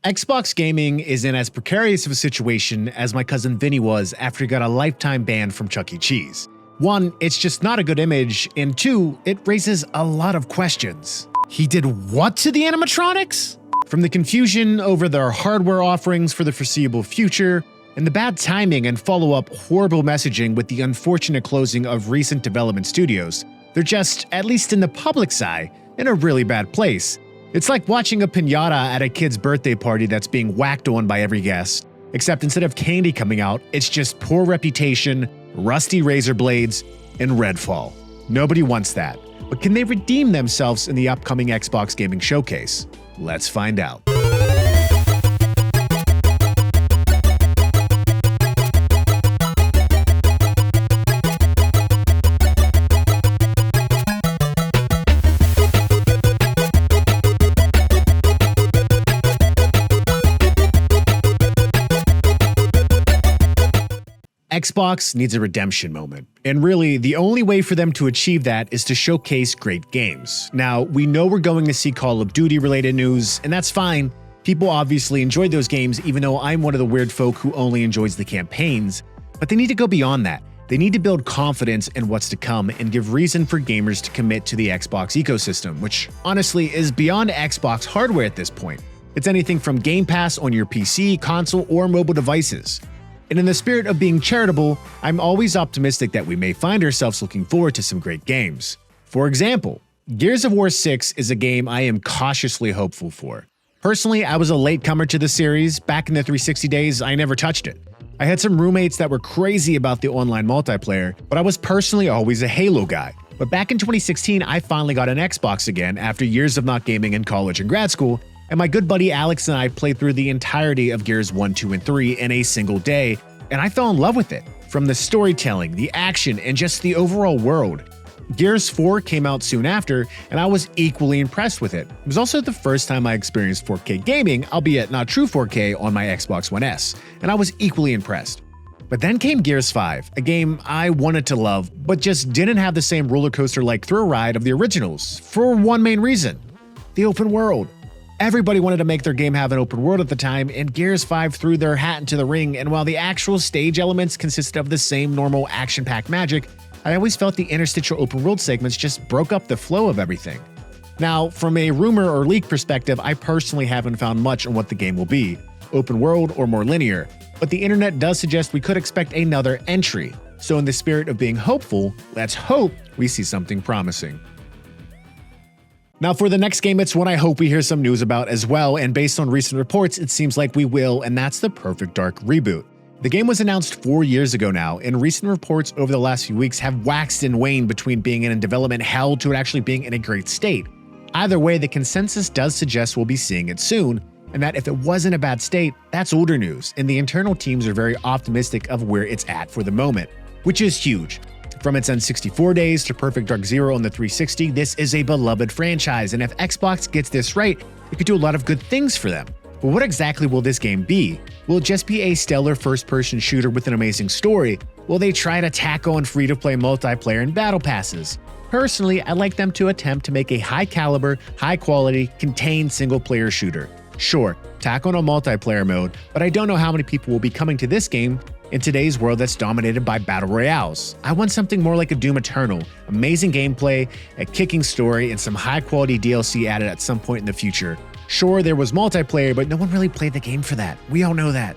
Xbox gaming is in as precarious of a situation as my cousin Vinny was after he got a lifetime ban from Chuck E. Cheese. One, it's just not a good image, and two, it raises a lot of questions. He did what to the animatronics? From the confusion over their hardware offerings for the foreseeable future, and the bad timing and follow-up horrible messaging with the unfortunate closing of recent development studios, they're just, at least in the public's eye, in a really bad place. It's like watching a piñata at a kid's birthday party that's being whacked on by every guest. Except instead of candy coming out, it's just poor reputation, rusty razor blades, and Redfall. Nobody wants that. But can they redeem themselves in the upcoming Xbox Gaming Showcase? Let's find out. Xbox needs a redemption moment, and really, the only way for them to achieve that is to showcase great games. Now, we know we're going to see Call of Duty related news, and that's fine. People obviously enjoy those games, even though I'm one of the weird folk who only enjoys the campaigns, but they need to go beyond that. They need to build confidence in what's to come and give reason for gamers to commit to the Xbox ecosystem, which honestly is beyond Xbox hardware at this point. It's anything from Game Pass on your PC, console, or mobile devices. And in the spirit of being charitable, I'm always optimistic that we may find ourselves looking forward to some great games. For example, Gears of War 6 is a game I am cautiously hopeful for. Personally, I was a latecomer to the series. Back in the 360 days, I never touched it. I had some roommates that were crazy about the online multiplayer, but I was personally always a Halo guy. But back in 2016, I finally got an Xbox again after years of not gaming in college and grad school, and my good buddy Alex and I played through the entirety of Gears 1, 2, and 3 in a single day, and I fell in love with it. From the storytelling, the action, and just the overall world. Gears 4 came out soon after, and I was equally impressed with it. It was also the first time I experienced 4K gaming, albeit not true 4K, on my Xbox One S, and I was equally impressed. But then came Gears 5, a game I wanted to love, but just didn't have the same roller coaster-like thrill ride of the originals, for one main reason: the open world. Everybody wanted to make their game have an open world at the time, and Gears 5 threw their hat into the ring, and while the actual stage elements consisted of the same normal action-packed magic, I always felt the interstitial open world segments just broke up the flow of everything. Now, from a rumor or leak perspective, I personally haven't found much on what the game will be, open world or more linear, but the internet does suggest we could expect another entry. So in the spirit of being hopeful, let's hope we see something promising. Now for the next game, it's one I hope we hear some news about as well, and based on recent reports, it seems like we will, and that's the Perfect Dark Reboot. The game was announced 4 years ago now, and recent reports over the last few weeks have waxed and waned between being in development hell to it actually being in a great state. Either way, the consensus does suggest we'll be seeing it soon, and that if it was in a bad state, that's older news, and the internal teams are very optimistic of where it's at for the moment, which is huge. From its N64 days to Perfect Dark Zero on the 360, this is a beloved franchise, and if Xbox gets this right, it could do a lot of good things for them. But what exactly will this game be? Will it just be a stellar first-person shooter with an amazing story? Will they try to tack on free-to-play multiplayer and battle passes? Personally, I'd like them to attempt to make a high-caliber, high-quality, contained single-player shooter. Sure, tack on a multiplayer mode, but I don't know how many people will be coming to this game in today's world that's dominated by battle royales. I want something more like a Doom Eternal, amazing gameplay, a kicking story, and some high-quality DLC added at some point in the future. Sure, there was multiplayer, but no one really played the game for that. We all know that.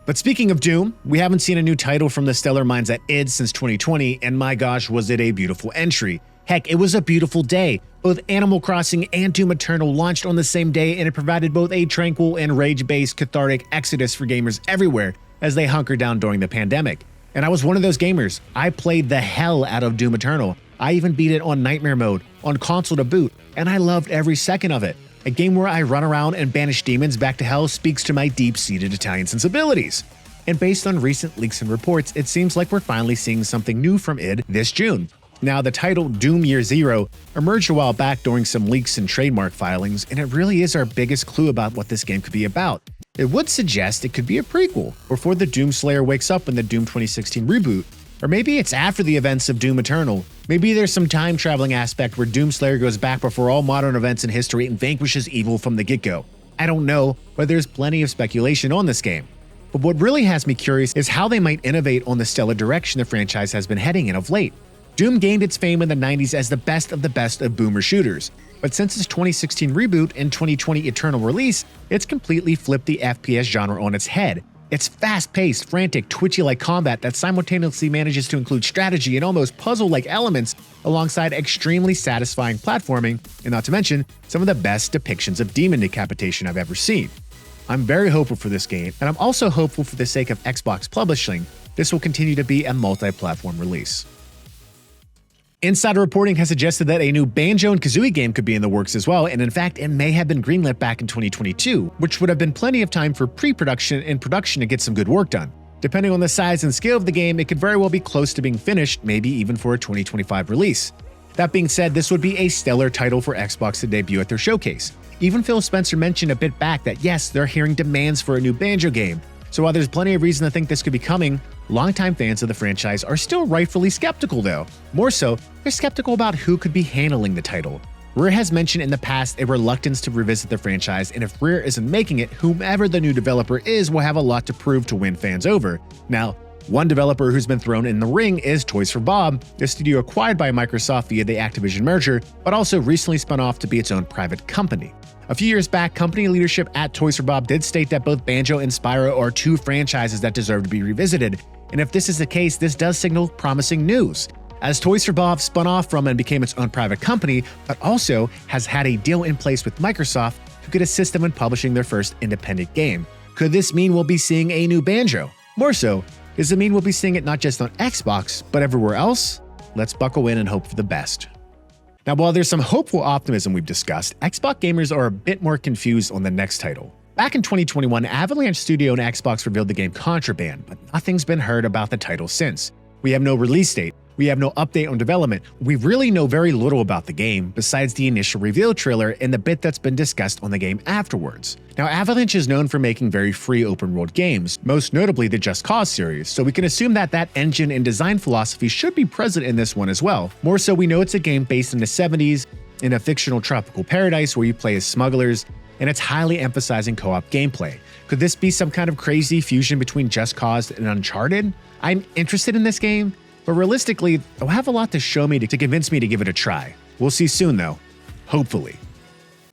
But speaking of Doom, we haven't seen a new title from the stellar minds at id since 2020, and my gosh, was it a beautiful entry. Heck, it was a beautiful day. Both Animal Crossing and Doom Eternal launched on the same day, and it provided both a tranquil and rage-based cathartic exodus for gamers everywhere as they hunkered down during the pandemic. And I was one of those gamers. I played the hell out of Doom Eternal. I even beat it on Nightmare mode, on console to boot, and I loved every second of it. A game where I run around and banish demons back to hell speaks to my deep-seated Italian sensibilities. And based on recent leaks and reports, it seems like we're finally seeing something new from id this June. Now, the title Doom Year Zero emerged a while back during some leaks and trademark filings, and it really is our biggest clue about what this game could be about. It would suggest it could be a prequel, before the Doom Slayer wakes up in the Doom 2016 reboot, or maybe it's after the events of Doom Eternal, Maybe there's some time traveling aspect where Doomslayer goes back before all modern events in history and vanquishes evil from the get-go. I don't know, but there's plenty of speculation on this game. But what really has me curious is how they might innovate on the stellar direction the franchise has been heading in of late. Doom gained its fame in the 90s as the best of boomer shooters, but since its 2016 reboot and 2020 Eternal release, it's completely flipped the FPS genre on its head. It's fast-paced, frantic, twitchy-like combat that simultaneously manages to include strategy and almost puzzle-like elements alongside extremely satisfying platforming, and not to mention some of the best depictions of demon decapitation I've ever seen. I'm very hopeful for this game, and I'm also hopeful for the sake of Xbox publishing, this will continue to be a multi-platform release. Insider reporting has suggested that a new Banjo and Kazooie game could be in the works as well, and in fact, it may have been greenlit back in 2022, which would have been plenty of time for pre-production and production to get some good work done. Depending on the size and scale of the game, it could very well be close to being finished, maybe even for a 2025 release. That being said, this would be a stellar title for Xbox to debut at their showcase. Even Phil Spencer mentioned a bit back that yes, they're hearing demands for a new Banjo game. So while there's plenty of reason to think this could be coming, longtime fans of the franchise are still rightfully skeptical though. More so, they're skeptical about who could be handling the title. Rare has mentioned in the past a reluctance to revisit the franchise, and if Rare isn't making it, whomever the new developer is will have a lot to prove to win fans over. Now, one developer who's been thrown in the ring is Toys for Bob, the studio acquired by Microsoft via the Activision merger, but also recently spun off to be its own private company. A few years back, company leadership at Toys for Bob did state that both Banjo and Spyro are two franchises that deserve to be revisited, and if this is the case, this does signal promising news, as Toys for Bob spun off from and became its own private company, but also has had a deal in place with Microsoft who could assist them in publishing their first independent game. Could this mean we'll be seeing a new Banjo? More so, does it mean we'll be seeing it not just on Xbox, but everywhere else? Let's buckle in and hope for the best. Now, while there's some hopeful optimism we've discussed, Xbox gamers are a bit more confused on the next title. Back in 2021, Avalanche Studio and Xbox revealed the game Contraband, but nothing's been heard about the title since. We have no release date, we have no update on development, we really know very little about the game besides the initial reveal trailer and the bit that's been discussed on the game afterwards. Now, Avalanche is known for making very free open-world games, most notably the Just Cause series, so we can assume that that engine and design philosophy should be present in this one as well. More so, we know it's a game based in the 70s, in a fictional tropical paradise where you play as smugglers, and it's highly emphasizing co-op gameplay. Could this be some kind of crazy fusion between Just Cause and Uncharted? I'm interested in this game, but realistically, they'll have a lot to show me to convince me to give it a try. We'll see soon though, hopefully.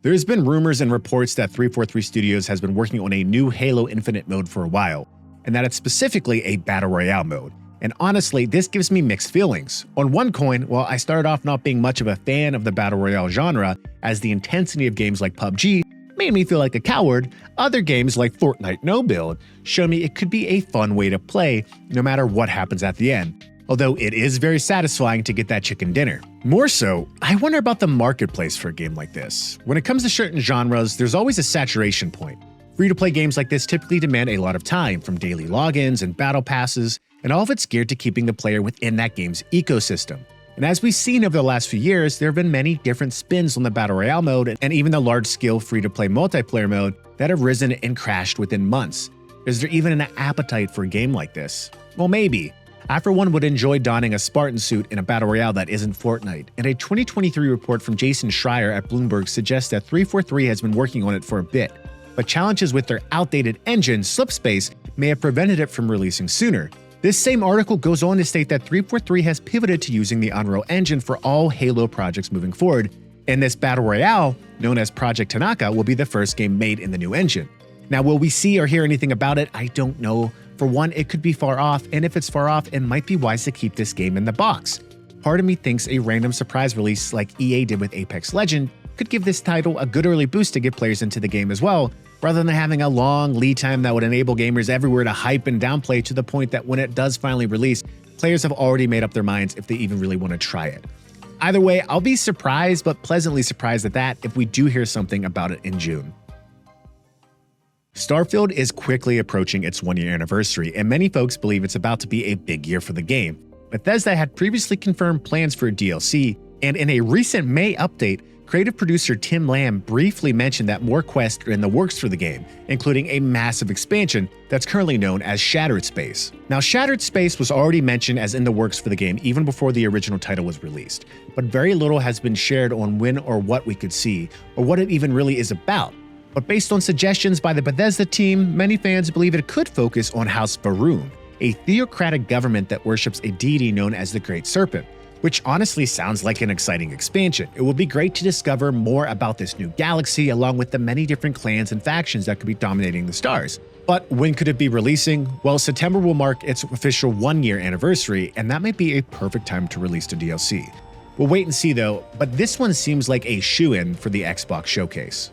There's been rumors and reports that 343 Studios has been working on a new Halo Infinite mode for a while, and that it's specifically a Battle Royale mode. And honestly, this gives me mixed feelings. On one coin, while I started off not being much of a fan of the Battle Royale genre, as the intensity of games like PUBG made me feel like a coward, other games like Fortnite No Build show me it could be a fun way to play, no matter what happens at the end. Although it is very satisfying to get that chicken dinner. More so, I wonder about the marketplace for a game like this. When it comes to certain genres, there's always a saturation point. Free-to-play games like this typically demand a lot of time, from daily logins and battle passes, and all of it's geared to keeping the player within that game's ecosystem. And as we've seen over the last few years, there have been many different spins on the Battle Royale mode and even the large-scale free-to-play multiplayer mode that have risen and crashed within months. Is there even an appetite for a game like this? Well, maybe. I, for one, would enjoy donning a Spartan suit in a Battle Royale that isn't Fortnite, and a 2023 report from Jason Schreier at Bloomberg suggests that 343 has been working on it for a bit, but challenges with their outdated engine, Slipspace, may have prevented it from releasing sooner. This same article goes on to state that 343 has pivoted to using the Unreal Engine for all Halo projects moving forward, and this Battle Royale, known as Project Tanaka, will be the first game made in the new engine. Now, will we see or hear anything about it? I don't know. For one, it could be far off, and if it's far off, it might be wise to keep this game in the box. Part of me thinks a random surprise release like EA did with Apex Legends could give this title a good early boost to get players into the game as well, rather than having a long lead time that would enable gamers everywhere to hype and downplay to the point that when it does finally release, players have already made up their minds if they even really want to try it. Either way, I'll be surprised, but pleasantly surprised at that if we do hear something about it in June. Starfield is quickly approaching its one-year anniversary, and many folks believe it's about to be a big year for the game. Bethesda had previously confirmed plans for a DLC, and in a recent May update, creative producer Tim Lamb briefly mentioned that more quests are in the works for the game, including a massive expansion that's currently known as Shattered Space. Now, Shattered Space was already mentioned as in the works for the game even before the original title was released, but very little has been shared on when or what we could see, or what it even really is about. But based on suggestions by the Bethesda team, many fans believe it could focus on House Faroon, a theocratic government that worships a deity known as the Great Serpent, which honestly sounds like an exciting expansion. It will be great to discover more about this new galaxy along with the many different clans and factions that could be dominating the stars. But when could it be releasing? Well, September will mark its official 1-year anniversary, and that might be a perfect time to release the DLC. We'll wait and see though, but this one seems like a shoo-in for the Xbox showcase.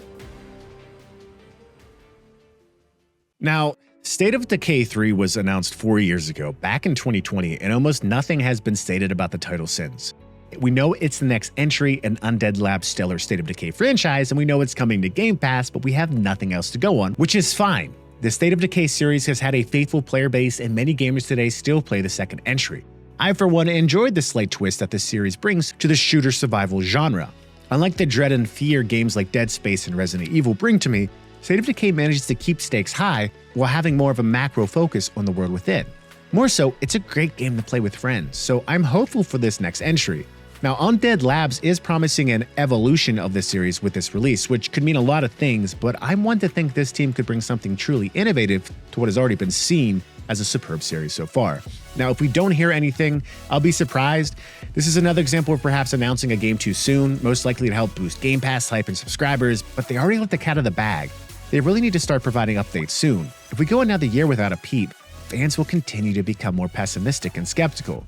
Now, State of Decay 3 was announced 4 years ago, back in 2020, and almost nothing has been stated about the title since. We know it's the next entry in Undead Labs' stellar State of Decay franchise, and we know it's coming to Game Pass, but we have nothing else to go on, which is fine. The State of Decay series has had a faithful player base, and many gamers today still play the second entry. I, for one, enjoyed the slight twist that this series brings to the shooter survival genre. Unlike the dread and fear games like Dead Space and Resident Evil bring to me, State of Decay manages to keep stakes high while having more of a macro focus on the world within. More so, it's a great game to play with friends, so I'm hopeful for this next entry. Now, Undead Labs is promising an evolution of the series with this release, which could mean a lot of things, but I'm one to think this team could bring something truly innovative to what has already been seen as a superb series so far. Now, if we don't hear anything, I'll be surprised. This is another example of perhaps announcing a game too soon, most likely to help boost Game Pass hype and subscribers, but they already let the cat out of the bag. They really need to start providing updates soon. If we go another year without a peep, fans will continue to become more pessimistic and skeptical.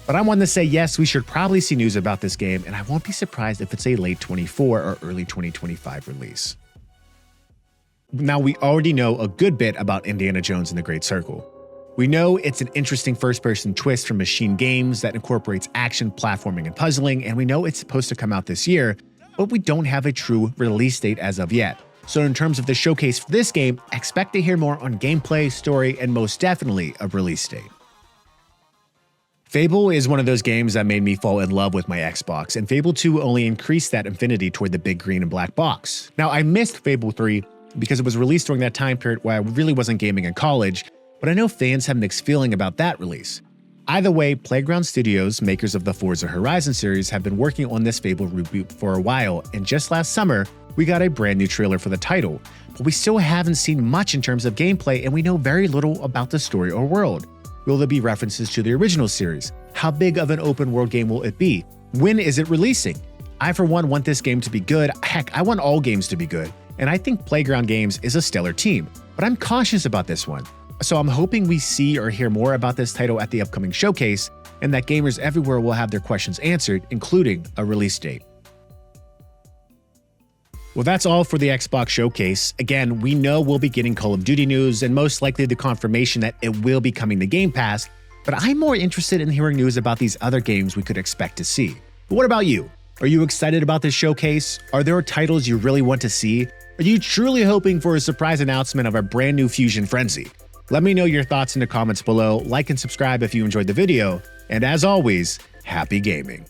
But I'm one to say yes, we should probably see news about this game, and I won't be surprised if it's a late 24 or early 2025 release. Now, we already know a good bit about Indiana Jones and the Great Circle. We know it's an interesting first-person twist from Machine Games that incorporates action, platforming, and puzzling, and we know it's supposed to come out this year, but we don't have a true release date as of yet. So in terms of the showcase for this game, expect to hear more on gameplay, story, and most definitely a release date. Fable is one of those games that made me fall in love with my Xbox, and Fable 2 only increased that affinity toward the big green and black box. Now, I missed Fable 3 because it was released during that time period where I really wasn't gaming in college, but I know fans have mixed feeling about that release. Either way, Playground Studios, makers of the Forza Horizon series, have been working on this Fable reboot for a while, and just last summer, we got a brand new trailer for the title, but we still haven't seen much in terms of gameplay, and we know very little about the story or world. Will there be references to the original series? How big of an open world game will it be? When is it releasing? I, for one, want this game to be good. Heck, I want all games to be good, and I think Playground Games is a stellar team, but I'm cautious about this one. So I'm hoping we see or hear more about this title at the upcoming showcase, and that gamers everywhere will have their questions answered, including a release date. Well, that's all for the Xbox showcase. Again, we know we'll be getting Call of Duty news and most likely the confirmation that it will be coming to Game Pass, but I'm more interested in hearing news about these other games we could expect to see. But what about you? Are you excited about this showcase? Are there titles you really want to see? Are you truly hoping for a surprise announcement of a brand new Fusion Frenzy? Let me know your thoughts in the comments below, like and subscribe if you enjoyed the video, and as always, happy gaming.